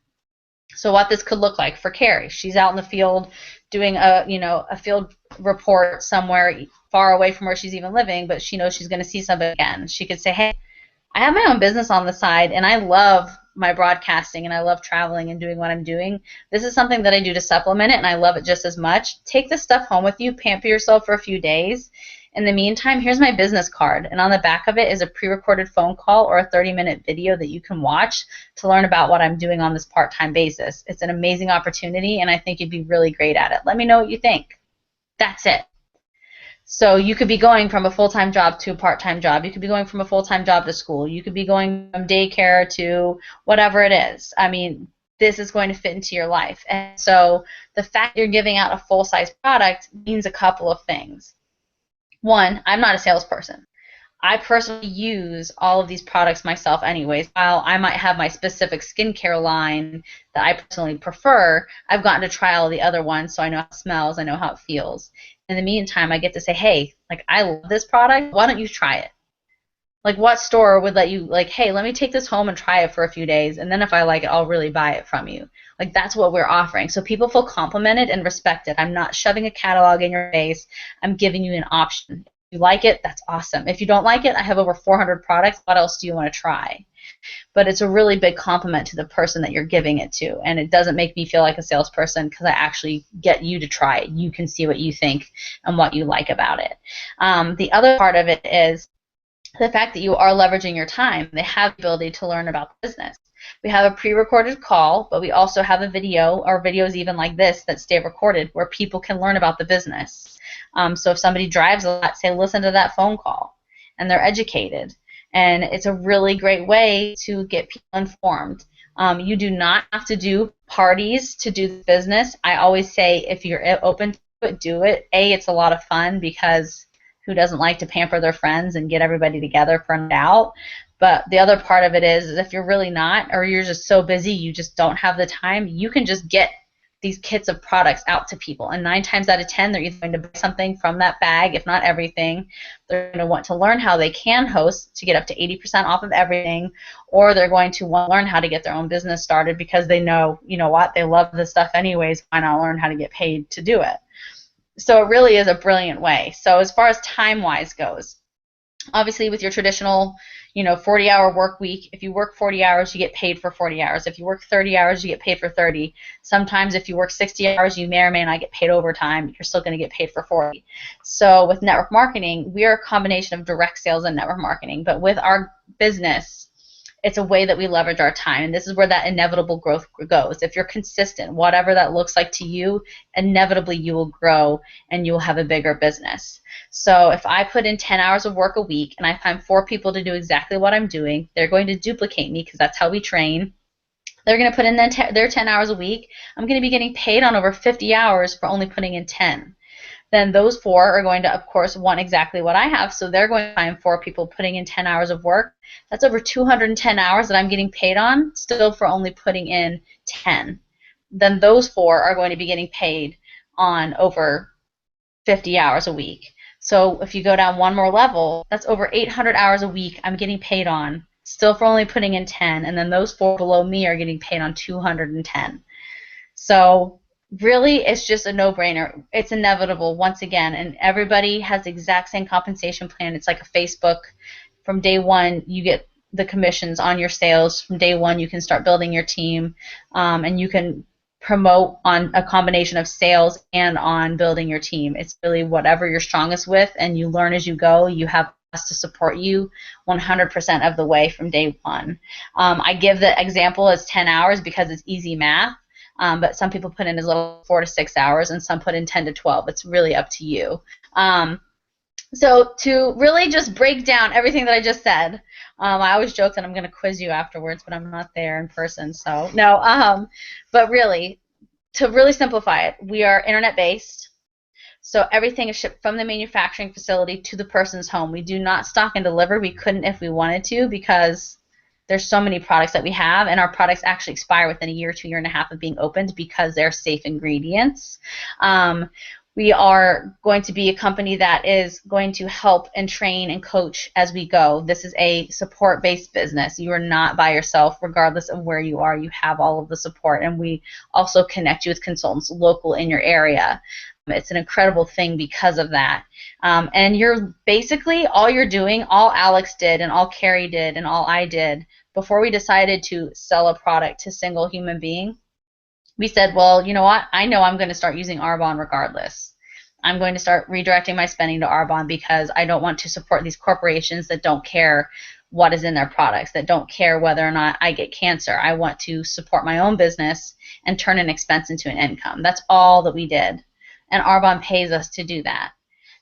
So what this could look like for Kari. She's out in the field doing a field report somewhere far away from where she's even living, but she knows she's going to see somebody again. She could say, hey, I have my own business on the side, and I love my broadcasting, and I love traveling and doing what I'm doing. This is something that I do to supplement it, and I love it just as much. Take this stuff home with you, pamper yourself for a few days, In the meantime, here's my business card, and on the back of it is a pre-recorded phone call or a 30-minute video that you can watch to learn about what I'm doing on this part-time basis. It's an amazing opportunity, and I think you'd be really great at it. Let me know what you think. That's it. So you could be going from a full-time job to a part-time job. You could be going from a full-time job to school. You could be going from daycare to whatever it is. I mean, this is going to fit into your life. And so the fact you're giving out a full-size product means a couple of things. One, I'm not a salesperson. I personally use all of these products myself anyways. While I might have my specific skincare line that I personally prefer, I've gotten to try all the other ones, so I know how it smells, I know how it feels. In the meantime, I get to say, hey, like, I love this product. Why don't you try it? Like, what store would let you, like, hey, let me take this home and try it for a few days, and then if I like it, I'll really buy it from you. Like, that's what we're offering. So people feel complimented and respected. I'm not shoving a catalog in your face. I'm giving you an option. If you like it, that's awesome. If you don't like it, I have over 400 products. What else do you want to try? But it's a really big compliment to the person that you're giving it to, and it doesn't make me feel like a salesperson because I actually get you to try it. You can see what you think and what you like about it. The other part of it is the fact that you are leveraging your time. They have the ability to learn about the business. We have a pre-recorded call, but we also have a video, or videos even like this that stay recorded, where people can learn about the business. So if somebody drives a lot, say, listen to that phone call, and they're educated. And it's a really great way to get people informed. You do not have to do parties to do the business. I always say if you're open to it, do it. It's a lot of fun because who doesn't like to pamper their friends and get everybody together for a night out? But the other part of it is if you're really not, or you're just so busy you just don't have the time, you can just get these kits of products out to people. And 9 times out of 10, they're either going to buy something from that bag, if not everything. They're going to want to learn how they can host to get up to 80% off of everything, or they're going to want to learn how to get their own business started because they know, you know what, they love this stuff anyways. Why not learn how to get paid to do it? So it really is a brilliant way. So as far as time-wise goes, obviously with your traditional 40-hour work week, if you work 40 hours, you get paid for 40 hours. If you work 30 hours, you get paid for 30. Sometimes if you work 60 hours, you may or may not get paid overtime. You're still going to get paid for 40. So with network marketing, we are a combination of direct sales and network marketing. But with our business, it's a way that we leverage our time, and this is where that inevitable growth goes. If you're consistent, whatever that looks like to you, inevitably you will grow and you will have a bigger business. So if I put in 10 hours of work a week and I find 4 people to do exactly what I'm doing, they're going to duplicate me because that's how we train. They're going to put in their 10 hours a week. I'm going to be getting paid on over 50 hours for only putting in 10. Then those 4 are going to, of course, want exactly what I have, so they're going to find 4 people putting in 10 hours of work. That's over 210 hours that I'm getting paid on, still for only putting in 10. Then those 4 are going to be getting paid on over 50 hours a week. So if you go down one more level, that's over 800 hours a week I'm getting paid on, still for only putting in 10, and then those 4 below me are getting paid on 210. So really, it's just a no-brainer. It's inevitable once again, and everybody has the exact same compensation plan. It's like a Facebook. From day one, you get the commissions on your sales. From day one, you can start building your team, and you can promote on a combination of sales and on building your team. It's really whatever you're strongest with, and you learn as you go. You have us to support you 100% of the way from day one. I give the example as 10 hours because it's easy math. But some people put in as little as 4 to 6 hours, and some put in 10 to 12. It's really up to you. So to really just break down everything that I just said, I always joke that I'm going to quiz you afterwards, but I'm not there in person, so no. But really, to really simplify it, we are internet-based. So everything is shipped from the manufacturing facility to the person's home. We do not stock and deliver. We couldn't if we wanted to because there's so many products that we have, and our products actually expire within a year to year and a half of being opened because they're safe ingredients. We are going to be a company that is going to help and train and coach as we go. This is a support-based business. You are not by yourself, regardless of where you are. You have all of the support, and we also connect you with consultants local in your area. It's an incredible thing because of that. And you're basically, all you're doing, all Alex did and all Kari did and all I did before we decided to sell a product to a single human being, we said, well, you know what? I know I'm going to start using Arbonne regardless. I'm going to start redirecting my spending to Arbonne because I don't want to support these corporations that don't care what is in their products, that don't care whether or not I get cancer. I want to support my own business and turn an expense into an income. That's all that we did. And Arbonne pays us to do that.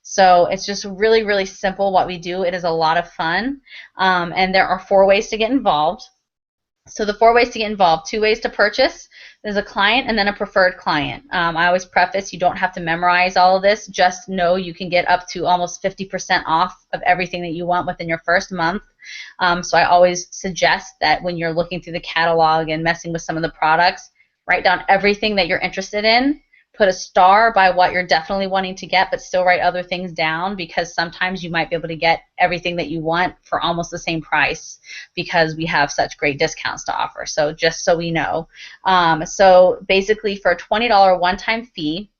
So it's just really, really simple what we do. It is a lot of fun. And there are 4 ways to get involved. So the 4 ways to get involved: 2 ways to purchase. There's a client and then a preferred client. I always preface, you don't have to memorize all of this. Just know you can get up to almost 50% off of everything that you want within your first month. So I always suggest that when you're looking through the catalog and messing with some of the products, write down everything that you're interested in. Put a star by what you're definitely wanting to get, but still write other things down, because sometimes you might be able to get everything that you want for almost the same price because we have such great discounts to offer. So just so we know. So basically for a $20 one-time fee,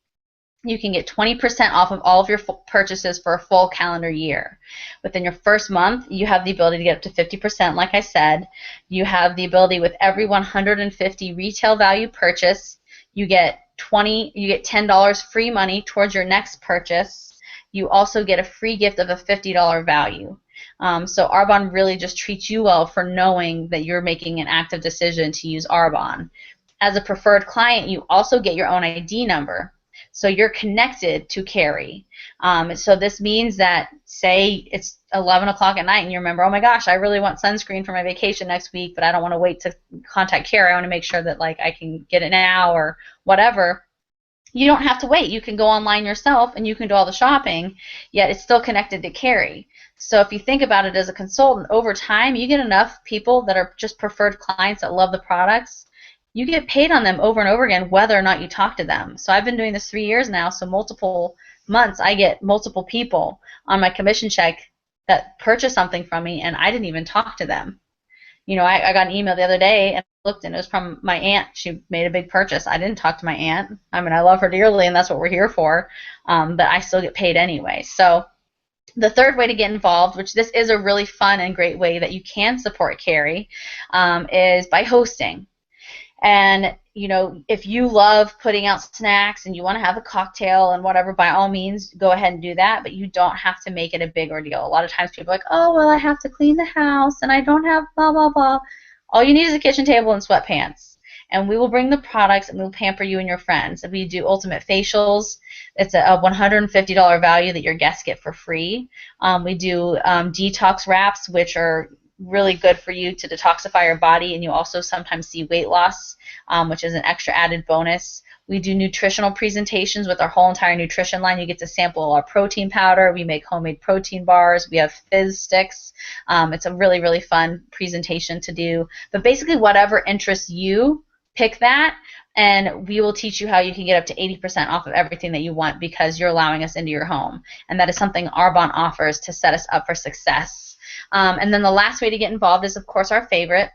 you can get 20% off of all of your purchases for a full calendar year. Within your first month, you have the ability to get up to 50%, like I said. You have the ability with every 150 retail value purchase, you get $10 free money towards your next purchase. You also get a free gift of a $50 value. So Arbonne really just treats you well for knowing that you're making an active decision to use Arbonne. As a preferred client, you also get your own ID number. So you're connected to Kari. So this means that, say it's 11 o'clock at night and you remember, oh my gosh, I really want sunscreen for my vacation next week, but I don't want to wait to contact Kari. I want to make sure that like I can get it now or whatever. You don't have to wait. You can go online yourself and you can do all the shopping, yet it's still connected to Kari. So if you think about it as a consultant, over time you get enough people that are just preferred clients that love the products. You get paid on them over and over again whether or not you talk to them. So I've been doing this 3 years now, so multiple months I get multiple people on my commission check that purchase something from me and I didn't even talk to them. You know, I got an email the other day and I looked and it was from my aunt. She made a big purchase. I didn't talk to my aunt. I mean, I love her dearly and that's what we're here for, but I still get paid anyway. So the third way to get involved, which this is a really fun and great way that you can support Kari, is by hosting. And, you know, if you love putting out snacks and you want to have a cocktail and whatever, by all means, go ahead and do that, but you don't have to make it a big ordeal. A lot of times people are like, oh, well, I have to clean the house and I don't have blah, blah, blah. All you need is a kitchen table and sweatpants. And we will bring the products and we'll pamper you and your friends. If we do ultimate facials, it's a $150 value that your guests get for free. We do detox wraps, which are really good for you to detoxify your body, and you also sometimes see weight loss, which is an extra added bonus. We do nutritional presentations with our whole entire nutrition line. You get to sample our protein powder. We make homemade protein bars. We have fizz sticks. It's a really, really fun presentation to do. But basically, whatever interests you, pick that, and we will teach you how you can get up to 80% off of everything that you want because you're allowing us into your home. And that is something Arbonne offers to set us up for success. And then the last way to get involved is, of course, our favorite,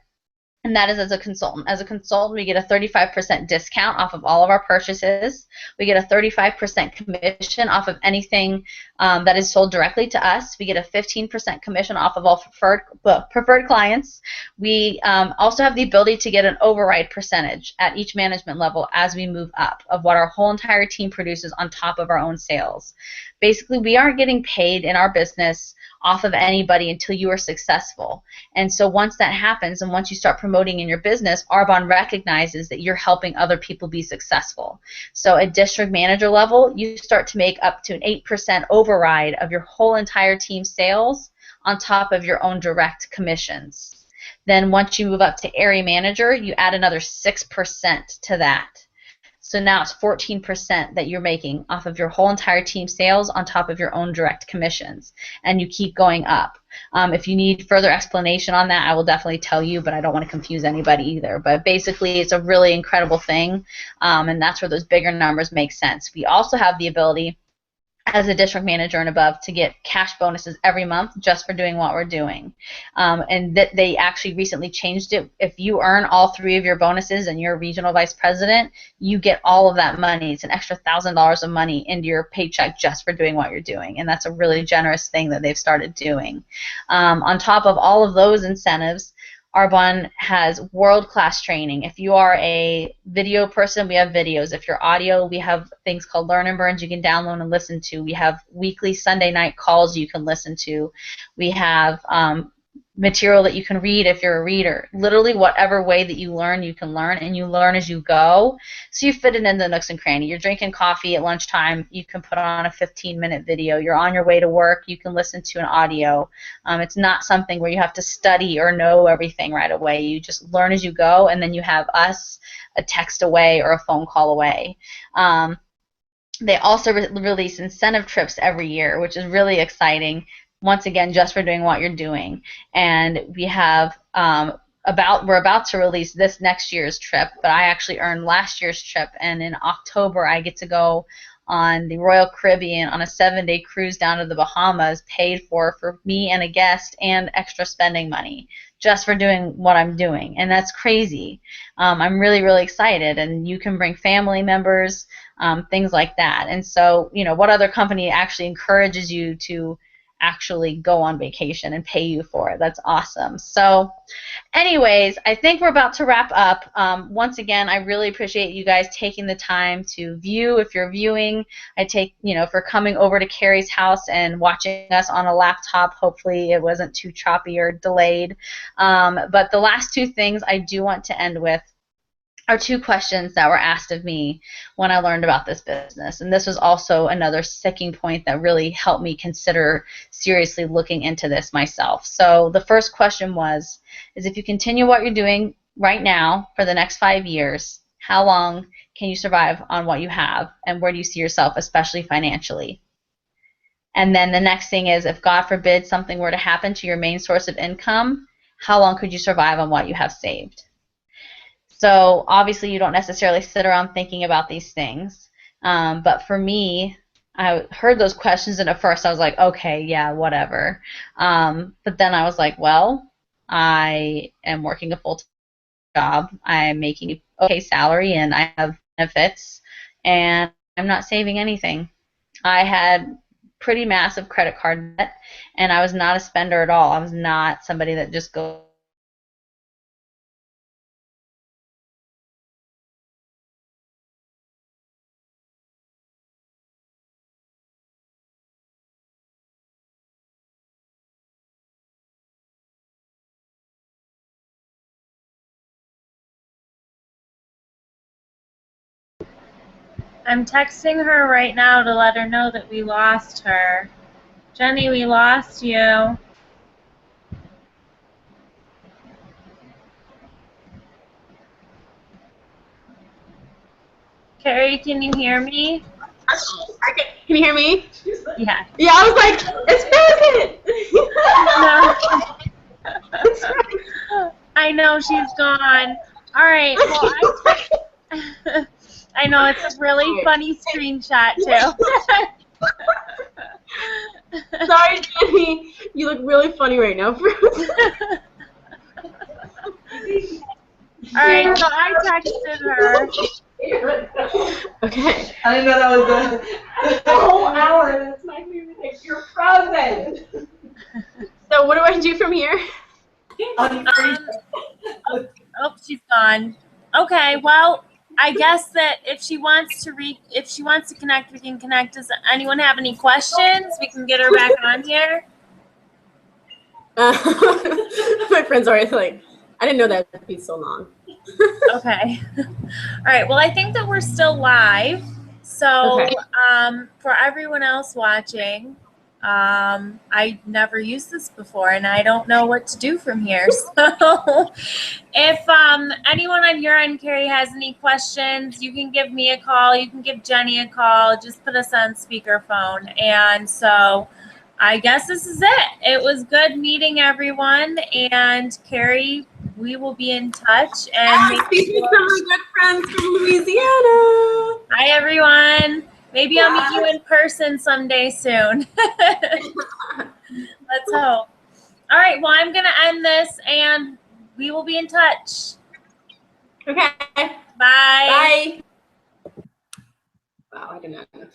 and that is as a consultant. As a consultant, we get a 35% discount off of all of our purchases. We get a 35% commission off of anything that is sold directly to us. We get a 15% commission off of all preferred clients. We also have the ability to get an override percentage at each management level as we move up of what our whole entire team produces on top of our own sales. Basically, we aren't getting paid in our business off of anybody until you are successful. And so once that happens and once you start promoting in your business, Arbonne recognizes that you're helping other people be successful. So at district manager level, you start to make up to an 8% override of your whole entire team's sales on top of your own direct commissions. Then once you move up to area manager, you add another 6% to that. So now it's 14% that you're making off of your whole entire team sales on top of your own direct commissions. And you keep going up. If you need further explanation on that, I will definitely tell you, but I don't want to confuse anybody either. But basically, it's a really incredible thing, and that's where those bigger numbers make sense. We also have the ability, as a district manager and above, to get cash bonuses every month just for doing what we're doing. And that they actually recently changed it. If you earn all 3 of your bonuses and you're a regional vice president, you get all of that money. It's an extra $1,000 of money into your paycheck just for doing what you're doing. And that's a really generous thing that they've started doing. On top of all of those incentives, Arbonne has world-class training. If you are a video person, we have videos. If you're audio, we have things called Learn and Burns you can download and listen to. We have weekly Sunday night calls you can listen to. We have material that you can read if you're a reader. Literally whatever way that you learn, you can learn, and you learn as you go. So you fit it in the nooks and cranny. You're drinking coffee at lunchtime, you can put on a 15-minute video. You're on your way to work, you can listen to an audio. It's not something where you have to study or know everything right away. You just learn as you go, and then you have us a text away or a phone call away. They also release incentive trips every year, which is really exciting. Once again, just for doing what you're doing. And we have we're about to release this next year's trip, but I actually earned last year's trip, and in October I get to go on the Royal Caribbean on a 7-day cruise down to the Bahamas, paid for me and a guest, and extra spending money just for doing what I'm doing, and that's crazy. I'm really, really excited, and you can bring family members, things like that. And so, what other company actually encourages you to actually go on vacation and pay you for it? That's awesome. So anyways, I think we're about to wrap up. Once again, I really appreciate you guys taking the time to view. If you're viewing, for coming over to Kari's house and watching us on a laptop. Hopefully it wasn't too choppy or delayed. But the last two things I do want to end with are two questions that were asked of me when I learned about this business. And this was also another sticking point that really helped me consider seriously looking into this myself. So the first question is if you continue what you're doing right now for the next 5 years, how long can you survive on what you have, and where do you see yourself, especially financially? And then the next thing is, if God forbid something were to happen to your main source of income, how long could you survive on what you have saved? So obviously you don't necessarily sit around thinking about these things. But for me, I heard those questions, and at first I was like, okay, yeah, whatever. But then I was like, well, I am working a full-time job. I'm making an okay salary, and I have benefits, and I'm not saving anything. I had pretty massive credit card debt, and I was not a spender at all. I was not somebody that just goes I'm texting her right now to let her know that we lost her. Jenny, we lost you. Kari, can you hear me? Can you hear me? Yeah. Yeah, I was like, it's frozen. No. I know she's gone. All right. Well, I know it's a really funny screenshot too. Sorry, Jenny. You look really funny right now. All right. So I texted her. Okay. I didn't know that was the whole hour. That's my favorite thing. You're frozen. So what do I do from here? Oh, she's gone. Okay. Well, I guess that if she wants to connect, we can connect. Does anyone have any questions? We can get her back on here. My friend's already like, I didn't know that would be so long. Okay. All right. Well, I think that we're still live. So, Okay. For everyone else watching, I never used this before, and I don't know what to do from here. So, if anyone on your end, Kari, has any questions, you can give me a call. You can give Jenny a call. Just put us on speakerphone. And so, I guess this is it. It was good meeting everyone, and Kari, we will be in touch. And Speaking of my good friends from Louisiana. Hi, everyone. Maybe I'll meet you in person someday soon. Let's hope. All right. Well, I'm going to end this, and we will be in touch. Okay. Bye. Bye. Wow, I did not know.